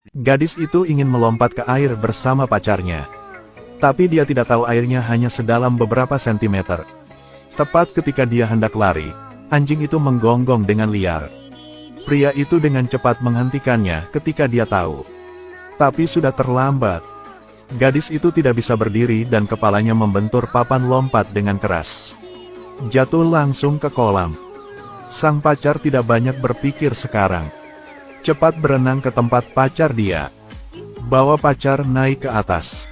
Gadis itu ingin melompat ke air bersama pacarnya. Tapi dia tidak tahu airnya hanya sedalam beberapa sentimeter. Tepat ketika dia hendak lari, anjing itu menggonggong dengan liar. Pria itu dengan cepat menghentikannya ketika dia tahu. Tapi sudah terlambat. Gadis itu tidak bisa berdiri dan kepalanya membentur papan lompat dengan keras. Jatuh langsung ke kolam. Sang pacar tidak banyak berpikir sekarang. Cepat berenang ke tempat pacar dia. Bawa pacar naik ke atas.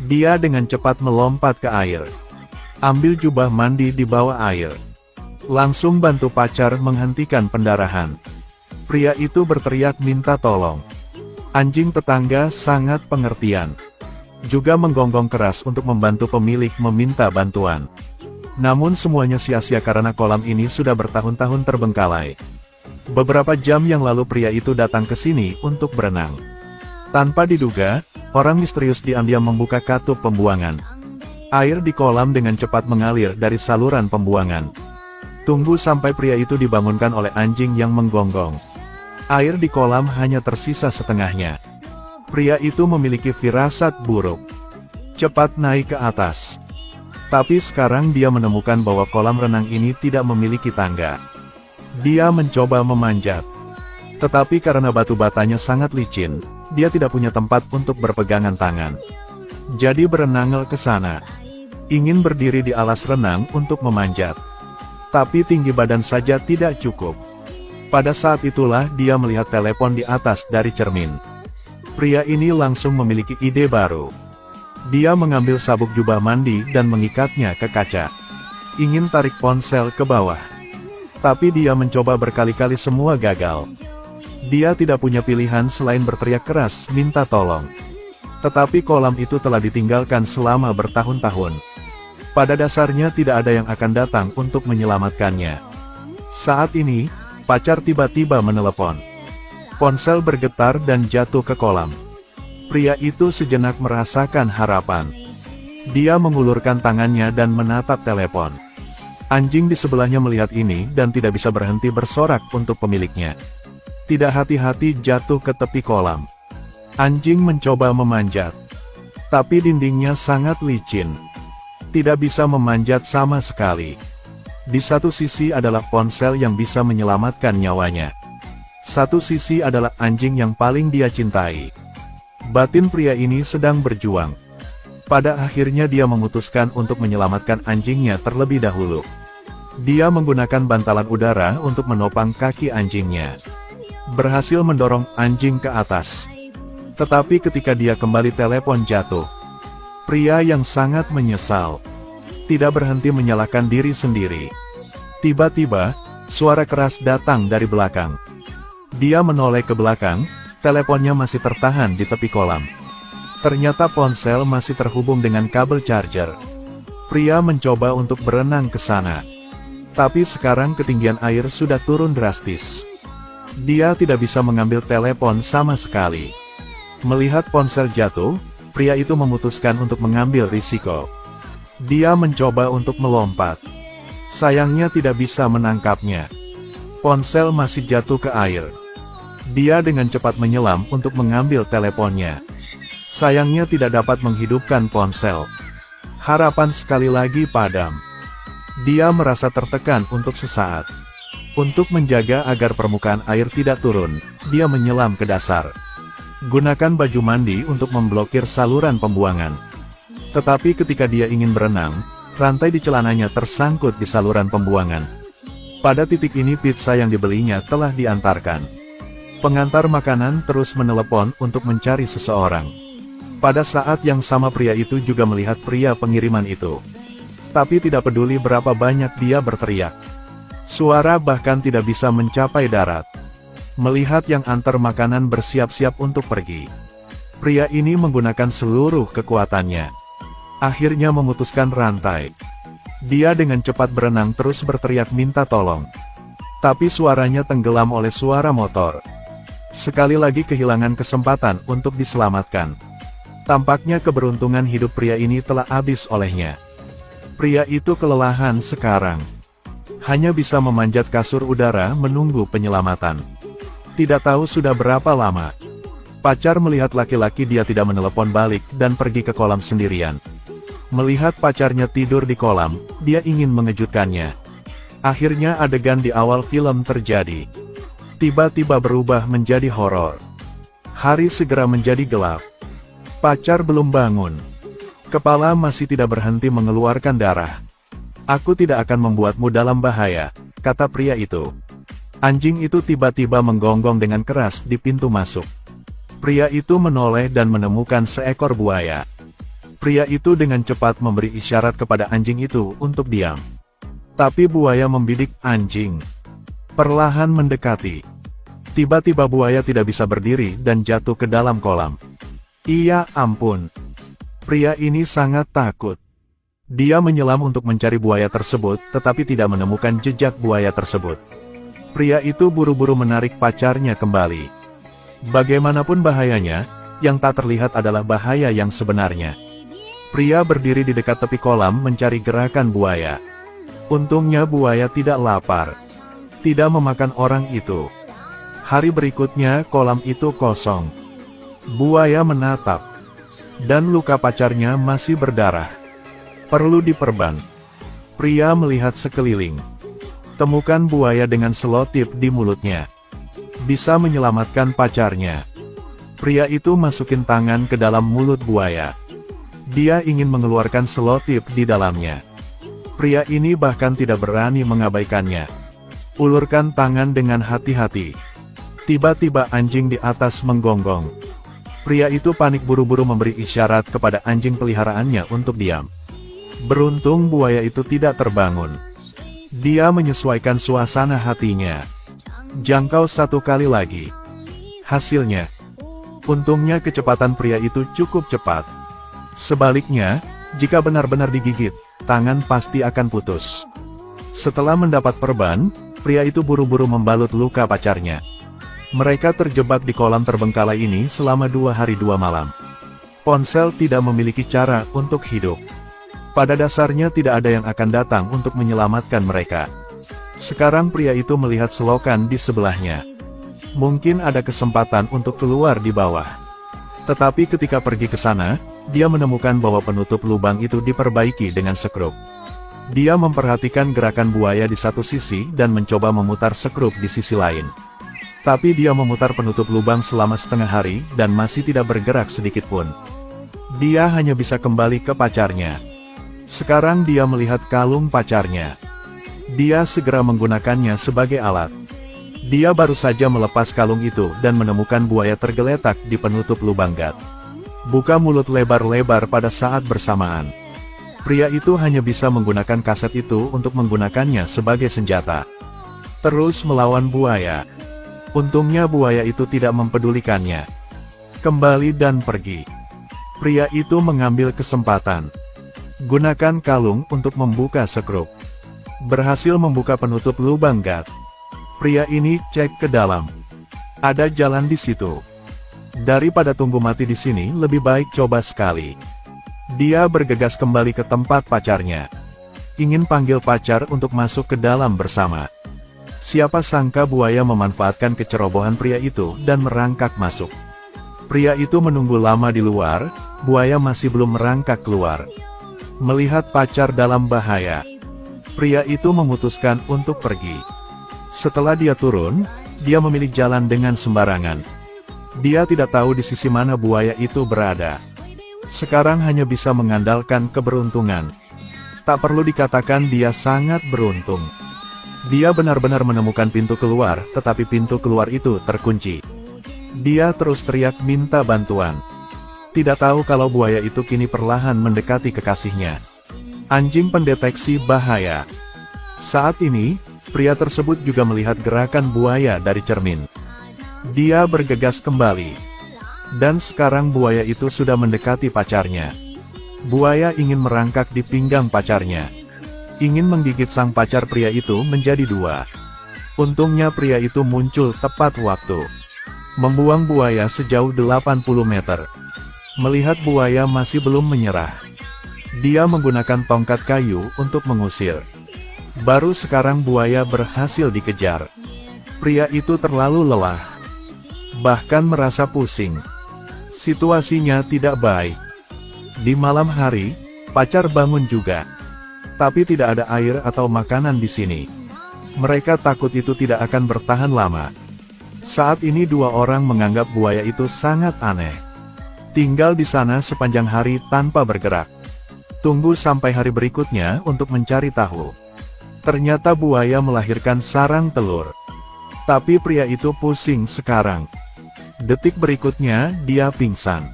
Dia dengan cepat melompat ke air. Ambil jubah mandi di bawah air. Langsung bantu pacar menghentikan pendarahan. Pria itu berteriak minta tolong. Anjing tetangga sangat pengertian. Juga menggonggong keras untuk membantu pemilik meminta bantuan. Namun semuanya sia-sia karena kolam ini sudah bertahun-tahun terbengkalai. Beberapa jam yang lalu pria itu datang ke sini untuk berenang. Tanpa diduga, orang misterius diam-diam membuka katup pembuangan. Air di kolam dengan cepat mengalir dari saluran pembuangan. Tunggu sampai pria itu dibangunkan oleh anjing yang menggonggong. Air di kolam hanya tersisa setengahnya. Pria itu memiliki firasat buruk. Cepat naik ke atas. Tapi sekarang dia menemukan bahwa kolam renang ini tidak memiliki tangga. Dia mencoba memanjat. Tetapi karena batu batanya sangat licin, dia tidak punya tempat untuk berpegangan tangan. Jadi berenang ke sana. Ingin berdiri di alas renang untuk memanjat. Tapi tinggi badan saja tidak cukup. Pada saat itulah dia melihat telepon di atas dari cermin. Pria ini langsung memiliki ide baru. Dia mengambil sabuk jubah mandi dan mengikatnya ke kaca. Ingin tarik ponsel ke bawah. Tapi dia mencoba berkali-kali semua gagal. Dia tidak punya pilihan selain berteriak keras minta tolong. Tetapi kolam itu telah ditinggalkan selama bertahun-tahun. Pada dasarnya tidak ada yang akan datang untuk menyelamatkannya. Saat ini, pacar tiba-tiba menelepon. Ponsel bergetar dan jatuh ke kolam. Pria itu sejenak merasakan harapan. Dia mengulurkan tangannya dan menatap telepon. Anjing di sebelahnya melihat ini dan tidak bisa berhenti bersorak untuk pemiliknya. Tidak hati-hati jatuh ke tepi kolam. Anjing mencoba memanjat. Tapi dindingnya sangat licin. Tidak bisa memanjat sama sekali. Di satu sisi adalah ponsel yang bisa menyelamatkan nyawanya. Satu sisi adalah anjing yang paling dia cintai. Batin pria ini sedang berjuang. Pada akhirnya dia memutuskan untuk menyelamatkan anjingnya terlebih dahulu. Dia menggunakan bantalan udara untuk menopang kaki anjingnya. Berhasil mendorong anjing ke atas. Tetapi ketika dia kembali telepon jatuh. Pria yang sangat menyesal. Tidak berhenti menyalahkan diri sendiri. Tiba-tiba, suara keras datang dari belakang. Dia menoleh ke belakang, teleponnya masih tertahan di tepi kolam. Ternyata ponsel masih terhubung dengan kabel charger. Pria mencoba untuk berenang ke sana. Tapi sekarang ketinggian air sudah turun drastis. Dia tidak bisa mengambil telepon sama sekali. Melihat ponsel jatuh, pria itu memutuskan untuk mengambil risiko. Dia mencoba untuk melompat. Sayangnya tidak bisa menangkapnya. Ponsel masih jatuh ke air. Dia dengan cepat menyelam untuk mengambil teleponnya. Sayangnya tidak dapat menghidupkan ponsel. Harapan sekali lagi padam. Dia merasa tertekan untuk sesaat. Untuk menjaga agar permukaan air tidak turun, dia menyelam ke dasar. Gunakan baju mandi untuk memblokir saluran pembuangan. Tetapi ketika dia ingin berenang, rantai di celananya tersangkut di saluran pembuangan. Pada titik ini pizza yang dibelinya telah diantarkan. Pengantar makanan terus menelepon untuk mencari seseorang. Pada saat yang sama pria itu juga melihat pria pengiriman itu. Tapi tidak peduli berapa banyak dia berteriak. Suara bahkan tidak bisa mencapai darat. Melihat yang antar makanan bersiap-siap untuk pergi. Pria ini menggunakan seluruh kekuatannya. Akhirnya memutuskan rantai. Dia dengan cepat berenang terus berteriak minta tolong. Tapi suaranya tenggelam oleh suara motor. Sekali lagi kehilangan kesempatan untuk diselamatkan. Tampaknya keberuntungan hidup pria ini telah habis olehnya. Pria itu kelelahan sekarang. Hanya bisa memanjat kasur udara menunggu penyelamatan. Tidak tahu sudah berapa lama. Pacar melihat laki-laki dia tidak menelepon balik dan pergi ke kolam sendirian. Melihat pacarnya tidur di kolam, dia ingin mengejutkannya. Akhirnya adegan di awal film terjadi. Tiba-tiba berubah menjadi horor. Hari segera menjadi gelap. Pacar belum bangun. Kepala masih tidak berhenti mengeluarkan darah. "Aku tidak akan membuatmu dalam bahaya," kata pria itu. Anjing itu tiba-tiba menggonggong dengan keras di pintu masuk. Pria itu menoleh dan menemukan seekor buaya. Pria itu dengan cepat memberi isyarat kepada anjing itu untuk diam. Tapi buaya membidik anjing. Perlahan mendekati. Tiba-tiba buaya tidak bisa berdiri dan jatuh ke dalam kolam. Ya ampun. Pria ini sangat takut. Dia menyelam untuk mencari buaya tersebut, tetapi tidak menemukan jejak buaya tersebut. Pria itu buru-buru menarik pacarnya kembali. Bagaimanapun bahayanya, yang tak terlihat adalah bahaya yang sebenarnya. Pria berdiri di dekat tepi kolam mencari gerakan buaya. Untungnya buaya tidak lapar. Tidak memakan orang itu. Hari berikutnya kolam itu kosong. Buaya menatap. Dan luka pacarnya masih berdarah. Perlu diperban. Pria melihat sekeliling. Temukan buaya dengan selotip di mulutnya. Bisa menyelamatkan pacarnya. Pria itu masukin tangan ke dalam mulut buaya. Dia ingin mengeluarkan selotip di dalamnya. Pria ini bahkan tidak berani mengabaikannya. Ulurkan tangan dengan hati-hati. Tiba-tiba anjing di atas menggonggong. Pria itu panik buru-buru memberi isyarat kepada anjing peliharaannya untuk diam. Beruntung buaya itu tidak terbangun. Dia menyesuaikan suasana hatinya. Jangkau satu kali lagi. Hasilnya, untungnya kecepatan pria itu cukup cepat. Sebaliknya, jika benar-benar digigit, tangan pasti akan putus. Setelah mendapat perban, pria itu buru-buru membalut luka pacarnya. Mereka terjebak di kolam terbengkalai ini selama 2 hari 2 malam. Ponsel tidak memiliki cara untuk hidup. Pada dasarnya tidak ada yang akan datang untuk menyelamatkan mereka. Sekarang pria itu melihat selokan di sebelahnya. Mungkin ada kesempatan untuk keluar di bawah. Tetapi ketika pergi ke sana, dia menemukan bahwa penutup lubang itu diperbaiki dengan sekrup. Dia memperhatikan gerakan buaya di satu sisi dan mencoba memutar sekrup di sisi lain. Tapi dia memutar penutup lubang selama setengah hari dan masih tidak bergerak sedikitpun. Dia hanya bisa kembali ke pacarnya. Sekarang dia melihat kalung pacarnya. Dia segera menggunakannya sebagai alat. Dia baru saja melepas kalung itu dan menemukan buaya tergeletak di penutup lubang gat. Buka mulut lebar-lebar pada saat bersamaan. Pria itu hanya bisa menggunakan kaset itu untuk menggunakannya sebagai senjata. Terus melawan buaya. Untungnya buaya itu tidak mempedulikannya. Kembali dan pergi. Pria itu mengambil kesempatan. Gunakan kalung untuk membuka sekrup. Berhasil membuka penutup lubang gat. Pria ini cek ke dalam. Ada jalan di situ. Daripada tunggu mati di sini, lebih baik coba sekali. Dia bergegas kembali ke tempat pacarnya. Ingin panggil pacar untuk masuk ke dalam bersama. Siapa sangka buaya memanfaatkan kecerobohan pria itu dan merangkak masuk. Pria itu menunggu lama di luar, buaya masih belum merangkak keluar. Melihat pacar dalam bahaya, pria itu memutuskan untuk pergi. Setelah dia turun, dia memilih jalan dengan sembarangan. Dia tidak tahu di sisi mana buaya itu berada. Sekarang hanya bisa mengandalkan keberuntungan. Tak perlu dikatakan dia sangat beruntung. Dia benar-benar menemukan pintu keluar, tetapi pintu keluar itu terkunci. Dia terus teriak minta bantuan. Tidak tahu kalau buaya itu kini perlahan mendekati kekasihnya. Anjing pendeteksi bahaya. Saat ini, pria tersebut juga melihat gerakan buaya dari cermin. Dia bergegas kembali. Dan sekarang buaya itu sudah mendekati pacarnya. Buaya ingin merangkak di pinggang pacarnya. Ingin menggigit sang pacar pria itu menjadi 2. Untungnya pria itu muncul tepat waktu. Membuang buaya sejauh 80 meter. Melihat buaya masih belum menyerah. Dia menggunakan tongkat kayu untuk mengusir. Baru sekarang buaya berhasil dikejar. Pria itu terlalu lelah. Bahkan merasa pusing. Situasinya tidak baik. Di malam hari, pacar bangun juga. Tapi tidak ada air atau makanan di sini. Mereka takut itu tidak akan bertahan lama. Saat ini dua orang menganggap buaya itu sangat aneh. Tinggal di sana sepanjang hari tanpa bergerak. Tunggu sampai hari berikutnya untuk mencari tahu. Ternyata buaya melahirkan sarang telur. Tapi pria itu pusing sekarang. Detik berikutnya, dia pingsan.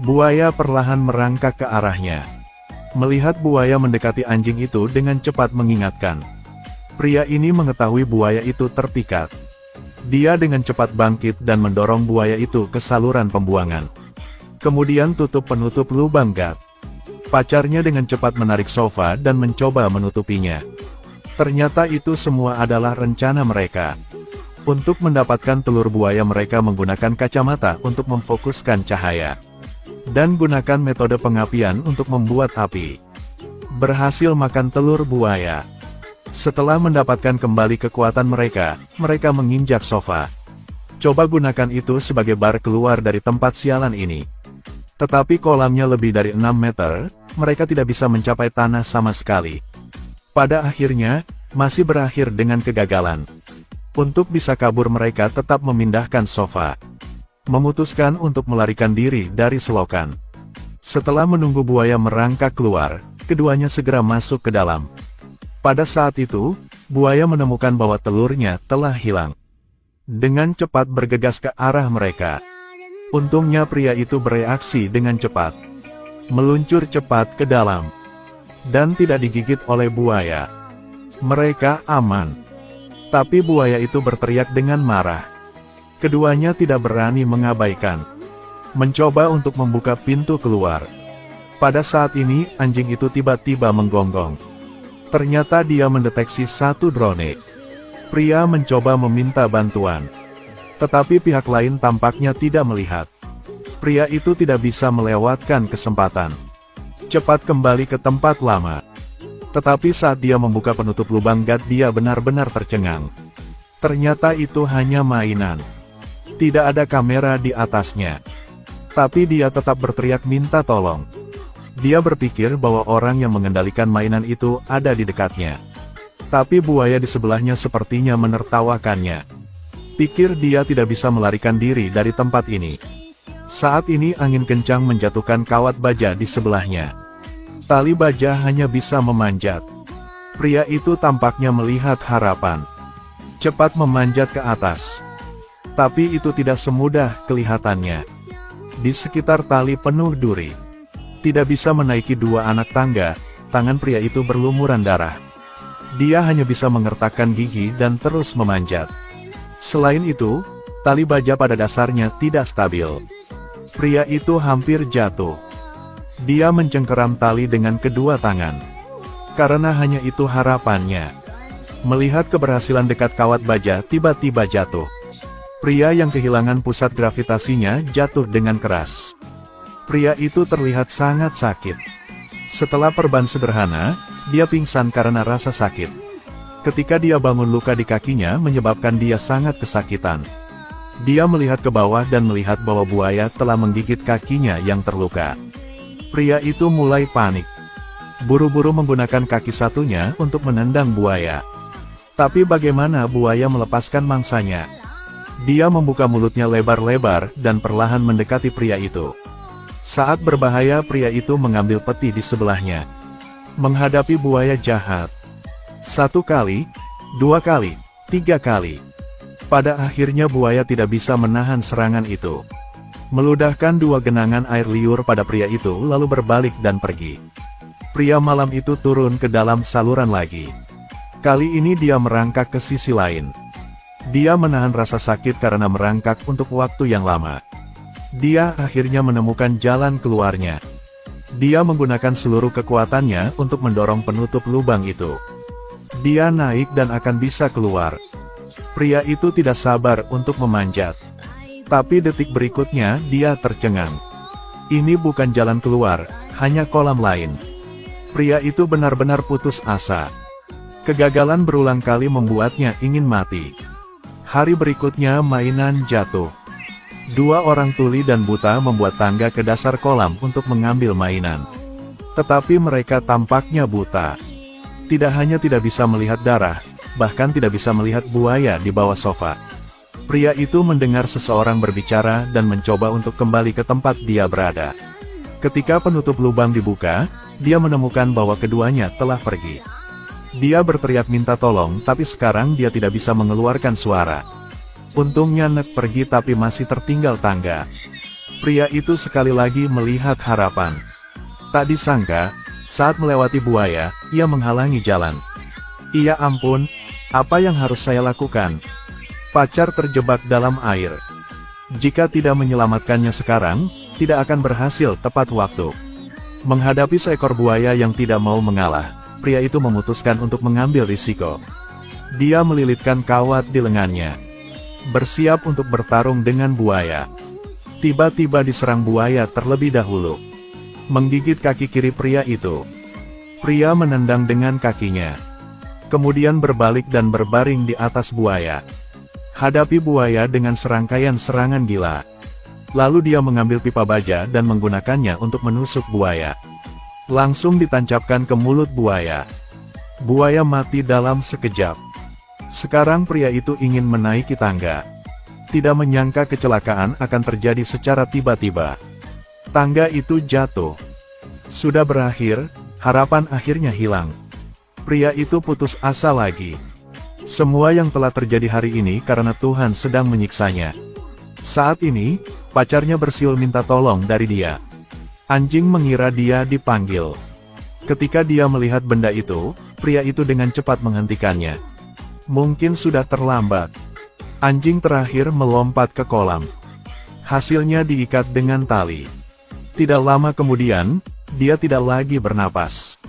Buaya perlahan merangkak ke arahnya. Melihat buaya mendekati anjing itu dengan cepat mengingatkan. Pria ini mengetahui buaya itu terpikat. Dia dengan cepat bangkit dan mendorong buaya itu ke saluran pembuangan. Kemudian tutup penutup lubang gat. Pacarnya dengan cepat menarik sofa dan mencoba menutupinya. Ternyata itu semua adalah rencana mereka. Untuk mendapatkan telur buaya mereka menggunakan kacamata untuk memfokuskan cahaya. Dan gunakan metode pengapian untuk membuat api. Berhasil makan telur buaya. Setelah mendapatkan kembali kekuatan mereka, mereka menginjak sofa. Coba gunakan itu sebagai bar keluar dari tempat sialan ini. Tetapi kolamnya lebih dari 6 meter, mereka tidak bisa mencapai tanah sama sekali. Pada akhirnya, masih berakhir dengan kegagalan. Untuk bisa kabur mereka tetap memindahkan sofa. Memutuskan untuk melarikan diri dari selokan. Setelah menunggu buaya merangkak keluar, keduanya segera masuk ke dalam. Pada saat itu, buaya menemukan bahwa telurnya telah hilang. Dengan cepat bergegas ke arah mereka. Untungnya pria itu bereaksi dengan cepat. Meluncur cepat ke dalam. Dan tidak digigit oleh buaya. Mereka aman. Tapi buaya itu berteriak dengan marah. Keduanya tidak berani mengabaikan. Mencoba untuk membuka pintu keluar. Pada saat ini, anjing itu tiba-tiba menggonggong. Ternyata dia mendeteksi satu drone. Pria mencoba meminta bantuan. Tetapi pihak lain tampaknya tidak melihat. Pria itu tidak bisa melewatkan kesempatan. Cepat kembali ke tempat lama. Tetapi saat dia membuka penutup lubang gat dia benar-benar tercengang. Ternyata itu hanya mainan. Tidak ada kamera di atasnya. Tapi dia tetap berteriak minta tolong. Dia berpikir bahwa orang yang mengendalikan mainan itu ada di dekatnya. Tapi buaya di sebelahnya sepertinya menertawakannya. Pikir dia tidak bisa melarikan diri dari tempat ini. Saat ini angin kencang menjatuhkan kawat baja di sebelahnya. Tali baja hanya bisa memanjat. Pria itu tampaknya melihat harapan. Cepat memanjat ke atas. Tapi itu tidak semudah kelihatannya. Di sekitar tali penuh duri. Tidak bisa menaiki dua anak tangga, tangan pria itu berlumuran darah. Dia hanya bisa mengertakkan gigi dan terus memanjat. Selain itu, tali baja pada dasarnya tidak stabil. Pria itu hampir jatuh. Dia mencengkeram tali dengan kedua tangan. Karena hanya itu harapannya. Melihat keberhasilan dekat kawat baja tiba-tiba jatuh. Pria yang kehilangan pusat gravitasinya jatuh dengan keras. Pria itu terlihat sangat sakit. Setelah perban sederhana, dia pingsan karena rasa sakit. Ketika dia bangun luka di kakinya menyebabkan dia sangat kesakitan. Dia melihat ke bawah dan melihat bahwa buaya telah menggigit kakinya yang terluka. Pria itu mulai panik. Buru-buru menggunakan kaki satunya untuk menendang buaya. Tapi bagaimana buaya melepaskan mangsanya? Dia membuka mulutnya lebar-lebar dan perlahan mendekati pria itu. Saat berbahaya pria itu mengambil peti di sebelahnya. Menghadapi buaya jahat. 1 kali, 2 kali, 3 kali. Pada akhirnya buaya tidak bisa menahan serangan itu. Meludahkan 2 genangan air liur pada pria itu lalu berbalik dan pergi. Pria malam itu turun ke dalam saluran lagi. Kali ini dia merangkak ke sisi lain. Dia menahan rasa sakit karena merangkak untuk waktu yang lama. Dia akhirnya menemukan jalan keluarnya. Dia menggunakan seluruh kekuatannya untuk mendorong penutup lubang itu. Dia naik dan akan bisa keluar. Pria itu tidak sabar untuk memanjat. Tapi detik berikutnya dia tercengang. Ini bukan jalan keluar, hanya kolam lain. Pria itu benar-benar putus asa. Kegagalan berulang kali membuatnya ingin mati. Hari berikutnya mainan jatuh. Dua orang tuli dan buta membuat tangga ke dasar kolam untuk mengambil mainan. Tetapi mereka tampaknya buta. Tidak hanya tidak bisa melihat darah, bahkan tidak bisa melihat buaya di bawah sofa. Pria itu mendengar seseorang berbicara dan mencoba untuk kembali ke tempat dia berada. Ketika penutup lubang dibuka, dia menemukan bahwa keduanya telah pergi. Dia berteriak minta tolong, tapi sekarang dia tidak bisa mengeluarkan suara. Untungnya Nek pergi tapi masih tertinggal tangga. Pria itu sekali lagi melihat harapan. Tak disangka, saat melewati buaya, ia menghalangi jalan. Ya ampun, apa yang harus saya lakukan? Pacar terjebak dalam air. Jika tidak menyelamatkannya sekarang, tidak akan berhasil tepat waktu. Menghadapi seekor buaya yang tidak mau mengalah, pria itu memutuskan untuk mengambil risiko. Dia melilitkan kawat di lengannya, bersiap untuk bertarung dengan buaya. Tiba-tiba diserang buaya terlebih dahulu, menggigit kaki kiri pria itu. Pria menendang dengan kakinya, kemudian berbalik dan berbaring di atas buaya. Hadapi buaya dengan serangkaian serangan gila. Lalu dia mengambil pipa baja dan menggunakannya untuk menusuk buaya. Langsung ditancapkan ke mulut buaya. Buaya mati dalam sekejap. Sekarang pria itu ingin menaiki tangga. Tidak menyangka kecelakaan akan terjadi secara tiba-tiba. Tangga itu jatuh. Sudah berakhir, harapan akhirnya hilang. Pria itu putus asa lagi. Semua yang telah terjadi hari ini karena Tuhan sedang menyiksanya. Saat ini, pacarnya bersiul minta tolong dari dia. Anjing mengira dia dipanggil. Ketika dia melihat benda itu, pria itu dengan cepat menghentikannya. Mungkin sudah terlambat. Anjing terakhir melompat ke kolam. Hasilnya diikat dengan tali. Tidak lama kemudian, dia tidak lagi bernapas.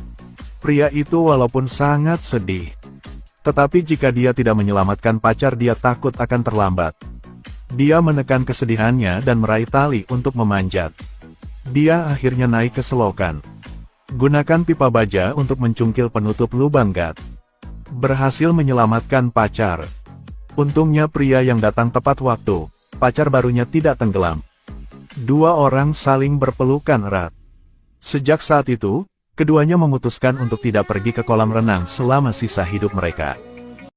Pria itu walaupun sangat sedih, tetapi jika dia tidak menyelamatkan pacar, dia takut akan terlambat. Dia menekan kesedihannya dan meraih tali untuk memanjat. Dia akhirnya naik ke selokan. Gunakan pipa baja untuk mencungkil penutup lubang gat. Berhasil menyelamatkan pacar. Untungnya pria yang datang tepat waktu. Pacar barunya tidak tenggelam. Dua orang saling berpelukan erat. Sejak saat itu, keduanya memutuskan untuk tidak pergi ke kolam renang selama sisa hidup mereka.